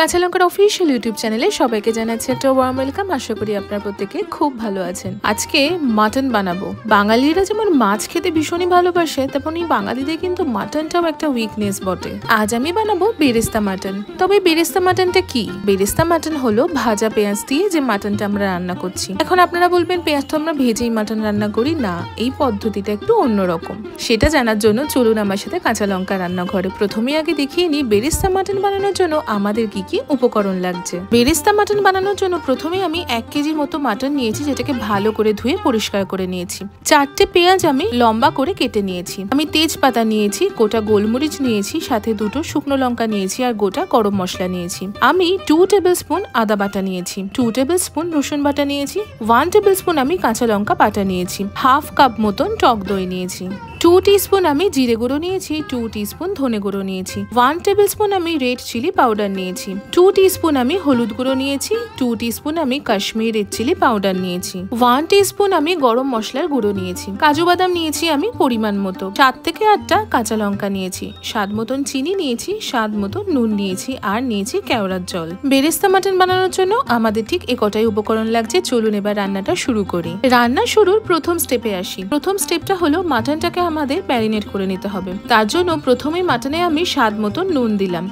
কাঁচা লঙ্কার official YouTube চ্যানেলে সবাইকে জানাচ্ছি একটা ওয়ার্ম ওয়েলকাম। আশা করি আপনারা প্রত্যেকে খুব ভালো আছেন। আজকে মাটন বানাবো। বাঙালিরা যেমন মাছ খেতে ভীষণই ভালোবাসে, তেমনই বাঙালিদের কিন্তু মাটনটাও একটা উইকনেস বটে। আজ আমি বানাবো বেরেস্তা মাটন। তবে বেরেস্তা মাটনটা কি? বেরেস্তা মাটন হলো ভাজা পেঁয়াজ দিয়ে যে মাটনটা আমরা রান্না করছি। এখন আপনারা বলবেন পেঁয়াজ তো আমরা ভেজেই মাটন রান্না করি। না, এই পদ্ধতিটা একটু অন্যরকম। সেটা জানার জন্য চলুন আমার সাথে কাঁচা লঙ্কা রান্নাঘরে। প্রথমে আগে দেখিয়ে নিই বেরেস্তা মাটন বানানোর জন্য আমাদের কি কি উপকরণ লাগছে। বেরেস্তা মাটন বানানোর জন্য প্রথমে আমি 1 কেজির মতো মাটন নিয়েছি, যেটাকে ভালো করে ধুয়ে পরিষ্কার করে নিয়েছি। 4টে পেঁয়াজ আমি লম্বা করে কেটে নিয়েছি। আমি তেজপাতা নিয়েছি, গোটা গোলমরিচ নিয়েছি, সাথে 2টো শুকনো লঙ্কা নিয়েছি আর গোটা গরম মশলা নিয়েছি। আমি 2 টেবিল স্পুন আদা বাটা নিয়েছি, 2 টেবিল স্পুন রসুন বাটা নিয়েছি, 1 টেবিল স্পুন আমি কাঁচা লঙ্কা বাটা নিয়েছি, হাফ কাপ মতন টক দই নিয়েছি, 2 টিস্পুন আমি জিরে গুঁড়ো নিয়েছি, 2 টিস্পুন ধনে গুঁড়ো নিয়েছি, 1 টেবিল স্পুন আমি রেড চিলি পাউডার নিয়েছি, 2 টিস্পুন আমি হলুদ গুঁড়ো নিয়েছি, 2 টিস্পুন আমি কাশ্মীরি রেড চিলি পাউডার নিয়েছি, 1 টিস্পুন আমি গরম মশলার গুঁড়ো নিয়েছি, কাজু বাদাম নিয়েছি আমি পরিমাণ মতো, 7 থেকে 8টা কাঁচা লঙ্কা নিয়েছি, স্বাদ মতন চিনি নিয়েছি, স্বাদ মতন নুন নিয়েছি আর নিয়েছি কেওড়ার জল। বেরেস্তা মাটন বানানোর জন্য আমাদের ঠিক এ কটাই উপকরণ লাগছে। চলুন এবার রান্নাটা শুরু করি। রান্না শুরুর প্রথম স্টেপে আসি। প্রথম স্টেপটা হলো মাটনটাকে আমাদের ম্যারিনেট করে নিতে হবে। তার জন্য প্রথমে মাটনে আমি স্বাদ মতো নুন দিলাম,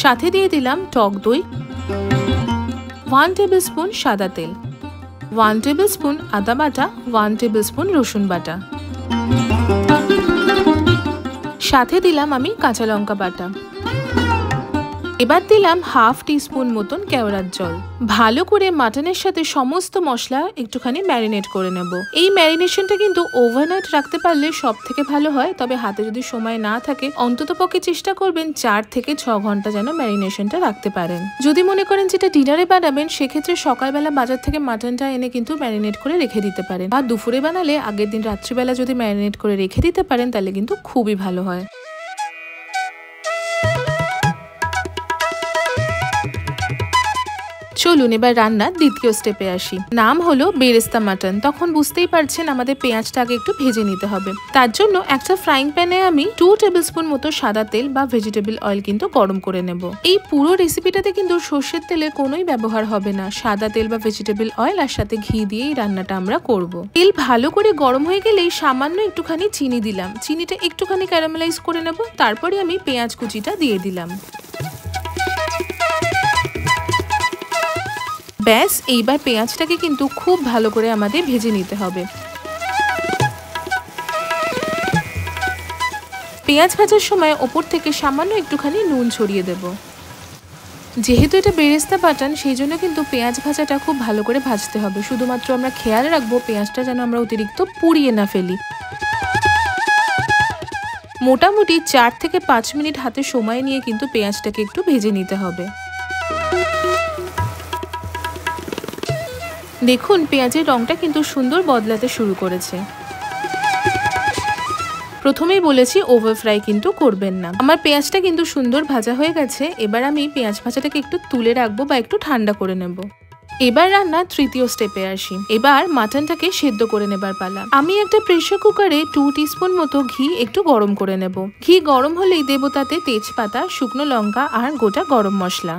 সাথে দিয়ে দিলাম টক দই, 1 টেবিল স্পুন সাদা তেল, 1 টেবিল স্পুন আদা বাটা, 1 টেবিল স্পুন রসুন বাটা, সাথে দিলাম আমি কাঁচা লঙ্কা বাটা। এবার দিলাম হাফ টিস্পুন মতন কেওড়ার জল। ভালো করে মাটনের সাথে সমস্ত মশলা একটুখানি ম্যারিনেট করে নেব। এই ম্যারিনেশনটা কিন্তু ওভারনাইট রাখতে পারলে সব থেকে ভালো হয়। তবে হাতে যদি সময় না থাকে অন্তত পক্ষে চেষ্টা করবেন 4 থেকে 6 ঘন্টা যেন ম্যারিনেশনটা রাখতে পারেন। যদি মনে করেন যেটা ডিনারে বানাবেন, সেক্ষেত্রে সকালবেলা বাজার থেকে মাটনটা এনে কিন্তু ম্যারিনেট করে রেখে দিতে পারেন। আর দুপুরে বানালে আগের দিন রাত্রিবেলা যদি ম্যারিনেট করে রেখে দিতে পারেন তাহলে কিন্তু খুবই ভালো হয়। চলুন এবার রান্নার দ্বিতীয় স্টেপে আসি। নাম হলো বেরেস্তা মাটন। তখন বুঝতেই পারছেন আমাদের পেঁয়াজটা আগে একটু ভেজে নিতে হবে। তার জন্য একটা ফ্রাইং প্যানে আমি 2 টেবিল স্পুন মতো সাদা তেল বা ভেজিটেবল অয়েল কিন্তু গরম করে নেব। এই পুরো রেসিপিটাতে কিন্তু সর্ষের তেলের কোনোই ব্যবহার হবে না। সাদা তেল বা ভেজিটেবল অয়েল আর সাথে ঘি দিয়েই রান্নাটা আমরা করব। তেল ভালো করে গরম হয়ে গেলেই সামান্য একটুখানি চিনি দিলাম। চিনিটা একটুখানি ক্যারামেলাইজ করে নেব। তারপরে আমি পেঁয়াজ কুচিটা দিয়ে দিলাম। ব্যাস, এইবার পেঁয়াজটাকে কিন্তু খুব ভালো করে আমাদের ভেজে নিতে হবে। পেঁয়াজ ভাজার সময় ওপর থেকে সামান্য একটুখানি নুন ছড়িয়ে দেব। যেহেতু এটা বেরেস্তা বাটন, সেই জন্য কিন্তু পেঁয়াজ ভাজাটা খুব ভালো করে ভাজতে হবে। শুধুমাত্র আমরা খেয়াল রাখবো পেঁয়াজটা যেন আমরা অতিরিক্ত পুড়িয়ে না ফেলি। মোটামুটি 4 থেকে 5 মিনিট হাতে সময় নিয়ে কিন্তু পেঁয়াজটাকে একটু ভেজে নিতে হবে। দেখুন পেঁয়াজের রংটা কিন্তু সুন্দর বদলাতে শুরু করেছে। প্রথমেই বলেছি ওভার ফ্রাই কিন্তু করবেন না। আমার পেঁয়াজটা কিন্তু সুন্দর ভাজা হয়ে গেছে। এবার আমি পেঁয়াজ ভাজাটাকে একটু তুলে রাখবো বা একটু ঠান্ডা করে নেব। এবার রান্নার তৃতীয় স্টেপে আসি। এবার মাটনটাকে সেদ্ধ করে নেবার পালা। আমি একটা প্রেসার কুকারে 2 টিস্পুন মতো ঘি একটু গরম করে নেব। ঘি গরম হলেই দেব তাতে তেজপাতা, শুকনো লঙ্কা আর গোটা গরম মশলা।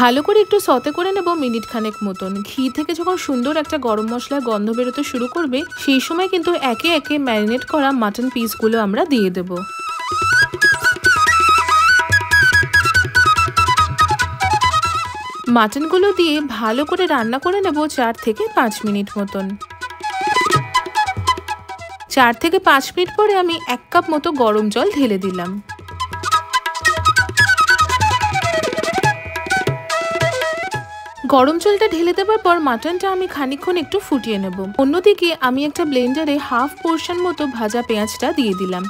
ভালো করে একটু সতে করে নেব মিনিট খানেক মতন। ঘি থেকে যখন সুন্দর একটা গরম মশলার গন্ধ বেরোতে শুরু করবে, সেই সময় কিন্তু একে একে ম্যারিনেট করা মাটন পিসগুলো আমরা দিয়ে দেব। মাটনগুলো দিয়ে ভালো করে রান্না করে নেব 4 থেকে 5 মিনিট মতন। 4 থেকে 5 মিনিট পরে আমি 1 কাপ মতো গরম জল ঢেলে দিলাম। গরম জলটা ঢেলে দেওয়ার পর মাটনটা আমি খানিকক্ষণ একটু ফুটিয়ে নেব। অন্যদিকে আমি একটা ব্লেন্ডারে হাফ পোর্শন মতো ভাজা পেঁয়াজটা দিয়ে দিলাম,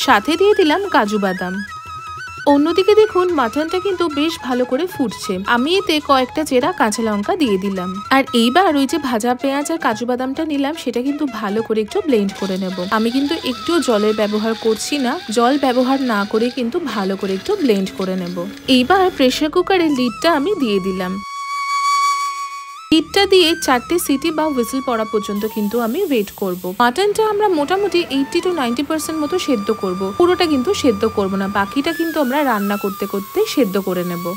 সাথে দিয়ে দিলাম কাজু বাদাম। অন্যদিকে দেখুন মাটনটা কিন্তু বেশ ভালো করে ফুটছে। আমি এতে কয়েকটা চেরা কাঁচা লঙ্কা দিয়ে দিলাম। আর এইবার ওই যে ভাজা পেঁয়াজ আর কাজু বাদামটা নিলাম, সেটা কিন্তু ভালো করে একটু ব্লেন্ড করে নেব। আমি কিন্তু একটু জলের ব্যবহার করছি না। জল ব্যবহার না করে কিন্তু ভালো করে একটু ব্লেন্ড করে নেব। এইবার প্রেসার কুকারের লিডটা আমি দিয়ে দিলাম। লিডটা দিয়ে 4টে সিটি বা হুইসেল পড়া পর্যন্ত কিন্তু আমি ওয়েট করব। মাটনটা আমরা মোটামুটি 80 to 90% মতো সেদ্ধ করব, পুরোটা কিন্তু সেদ্ধ করব না, বাকিটা কিন্তু আমরা রান্না করতে করতে সেদ্ধ করে নেব।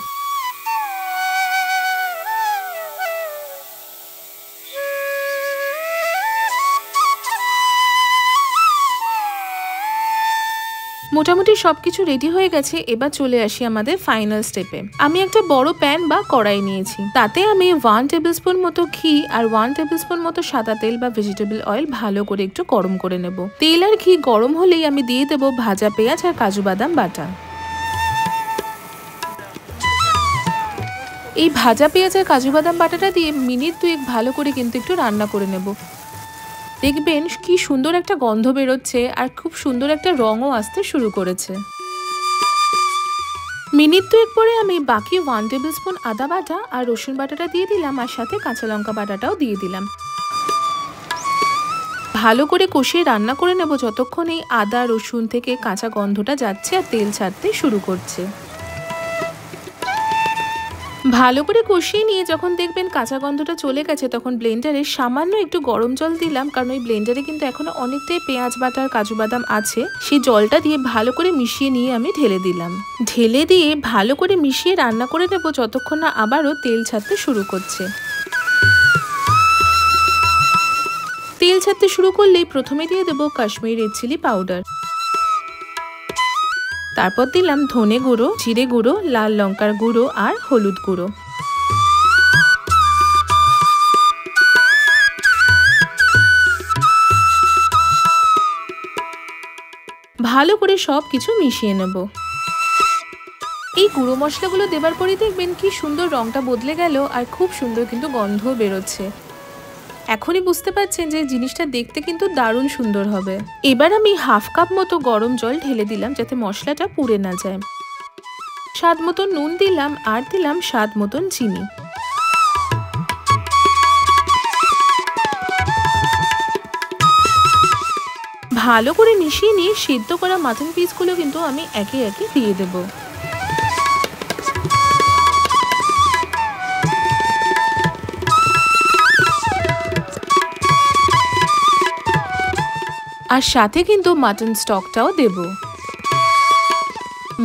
মোটামুটি সবকিছু রেডি হয়ে গেছে। এবার চলে আসি আমাদের ফাইনাল স্টেপে। আমি একটা বড় প্যান বা কড়াই নিয়েছি, তাতে আমি 1 টেবিল স্পুন মতো ঘি আর 1 টেবিল স্পুন মতো সাদা তেল বা ভেজিটেবল অয়েল ভালো করে একটু গরম করে নেব। তেল আর ঘি গরম হলেই আমি দিয়ে দেবো ভাজা পেঁয়াজ আর কাজু বাদাম বাটা। এই ভাজা পেঁয়াজ আর কাজু বাদাম বাটাটা দিয়ে মিনিট 2 ভালো করে কিন্তু একটু রান্না করে নেব। দেখবেন কি সুন্দর একটা গন্ধ বেরোচ্ছে আর খুব সুন্দর একটা রঙও আসতে শুরু করেছে। মিনিট 2 পরে আমি বাকি 1 টেবিল স্পুন আদা বাটা আর রসুন বাটাটা দিয়ে দিলাম, আর সাথে কাঁচা লঙ্কা বাটাটাও দিয়ে দিলাম। ভালো করে কষিয়ে রান্না করে নেব যতক্ষণ এই আদা রসুন থেকে কাঁচা গন্ধটা যাচ্ছে আর তেল ছাড়তে শুরু করছে। ভালো করে কষিয়ে নিয়ে যখন দেখবেন কাঁচা গন্ধটা চলে গেছে, তখন ব্লেন্ডারে সামান্য একটু গরম জল দিলাম, কারণ ওই ব্লেন্ডারে কিন্তু এখনো অনেকটাই পেঁয়াজ বাটা আর কাজু বাদাম আছে। সেই জলটা দিয়ে ভালো করে মিশিয়ে নিয়ে আমি ঢেলে দিলাম। ঢেলে দিয়ে ভালো করে মিশিয়ে রান্না করে নেব যতক্ষণ না আবারও তেল ছাড়তে শুরু করছে। তেল ছাড়তে শুরু করলেই প্রথমে দিয়ে দেবো কাশ্মীরি রেড চিলি পাউডার, তারপর দিলাম ধনে গুঁড়ো, জিরে গুঁড়ো, লাল লঙ্কার গুঁড়ো আর হলুদ গুঁড়ো। ভালো করে সব কিছু মিশিয়ে নেব। এই গুঁড়ো মশলাগুলো দেবার পরে দেখবেন কি সুন্দর রংটা বদলে গেল আর খুব সুন্দর কিন্তু গন্ধ বেরোচ্ছে। এখনই বুঝতে পারছেন যে জিনিসটা দেখতে কিন্তু দারুণ সুন্দর হবে। এবার আমি হাফ কাপ মতো গরম জল ঢেলে দিলাম যাতে মশলাটা পুড়ে না যায়। স্বাদ মতন নুন দিলাম আর দিলাম স্বাদ মতন চিনি। ভালো করে মিশিয়ে নিয়ে সিদ্ধ করা মাটন পিসগুলো কিন্তু আমি একে একে দিয়ে দেবো। আর সাথে কিন্তু মাটন স্টকটাও দেব।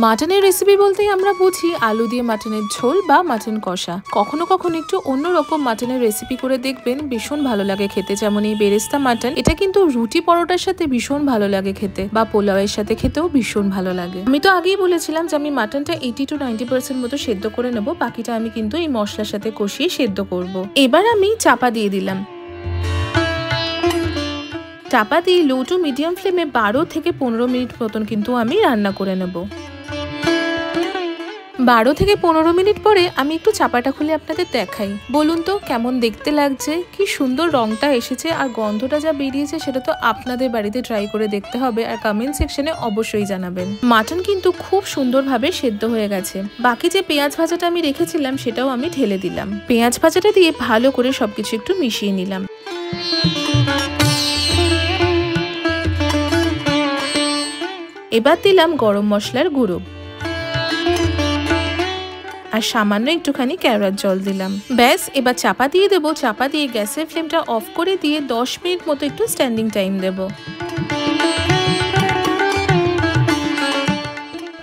মাটনের রেসিপি বলতেই আমরা বুঝি আলু দিয়ে মাটনের ঝোল বা মাটন কষা। কখনো কখনো একটু অন্যরকম মাটনের রেসিপি করে দেখবেন, ভীষণ ভালো লাগে খেতে। যেমন এই বেরেস্তা মাটন, এটা কিন্তু রুটি পরোটার সাথে ভীষণ ভালো লাগে খেতে, বা পোলাওয়ের সাথে খেতেও ভীষণ ভালো লাগে। আমি তো আগেই বলেছিলাম যে আমি মাটনটা 80 to 90% মতো সেদ্ধ করে নেব, বাকিটা আমি কিন্তু এই মশলার সাথে কষিয়ে সেদ্ধ করব। এবার আমি চাপা দিয়ে দিলাম। চাপা দিয়ে লো টু মিডিয়াম ফ্লেমে 12 থেকে 15 মিনিট মতন কিন্তু আমি রান্না করে নেব। 12 থেকে 15 মিনিট পরে আমি একটু চাপাটা খুলে আপনাদের দেখাই। বলুন তো কেমন দেখতে লাগছে, কি সুন্দর রংটা এসেছে আর গন্ধটা যা বেরিয়েছে সেটা তো আপনাদের বাড়িতে ট্রাই করে দেখতে হবে আর কমেন্ট সেকশনে অবশ্যই জানাবেন। মাটন কিন্তু খুব সুন্দরভাবে সেদ্ধ হয়ে গেছে। বাকি যে পেঁয়াজ ভাজাটা আমি রেখেছিলাম সেটাও আমি ঢেলে দিলাম। পেঁয়াজ ভাজাটা দিয়ে ভালো করে সবকিছু একটু মিশিয়ে নিলাম। এবার দিলাম গরম মশলার গুঁড়ো আর সামান্য একটুখানি কেওড়ার জল দিলাম। ব্যাস, এবার চাপা দিয়ে দেবো। চাপা দিয়ে গ্যাসের ফ্লেমটা অফ করে দিয়ে 10 মিনিট মতো একটু স্ট্যান্ডিং টাইম দেবো।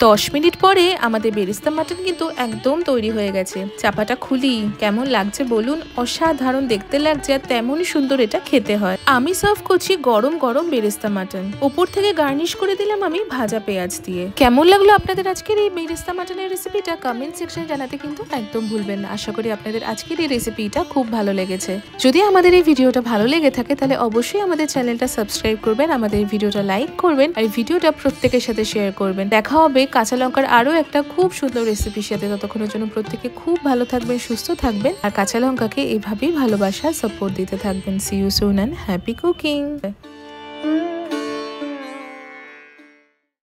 10 মিনিট পরে আমাদের বেরেস্তা মাটন কিন্তু একদম তৈরি হয়ে গেছে। চাপাটা খুলি, কেমন লাগছে বলুন? অসাধারণ দেখতে লাগছে আর তেমনই সুন্দর এটা খেতে হয়। আমি সার্ভ করছি গরম গরম বেরেস্তা মাটন, ওপর থেকে গার্নিশ করে দিলাম আমি ভাজা পেঁয়াজ দিয়ে। কেমন লাগলো আপনাদের আজকের এই বেরেস্তা মাটনের রেসিপিটা কমেন্ট সেকশনে জানাতে কিন্তু একদম ভুলবেন না। আশা করি আপনাদের আজকের এই রেসিপিটা খুব ভালো লেগেছে। যদি আমাদের এই ভিডিওটা ভালো লেগে থাকে তাহলে অবশ্যই আমাদের চ্যানেলটা সাবস্ক্রাইব করবেন, আমাদের এই ভিডিওটা লাইক করবেন আর ভিডিওটা প্রত্যেকের সাথে শেয়ার করবেন। দেখা হবে কাঁচা লঙ্কার আরো একটা খুব সুন্দর রেসিপির সাথে। ততক্ষণের জন্য প্রত্যেকে খুব ভালো থাকবেন, সুস্থ থাকবেন আর কাঁচা লঙ্কাকে এইভাবেই ভালোবাসা সাপোর্ট দিতে থাকবেন। See you soon and happy cooking.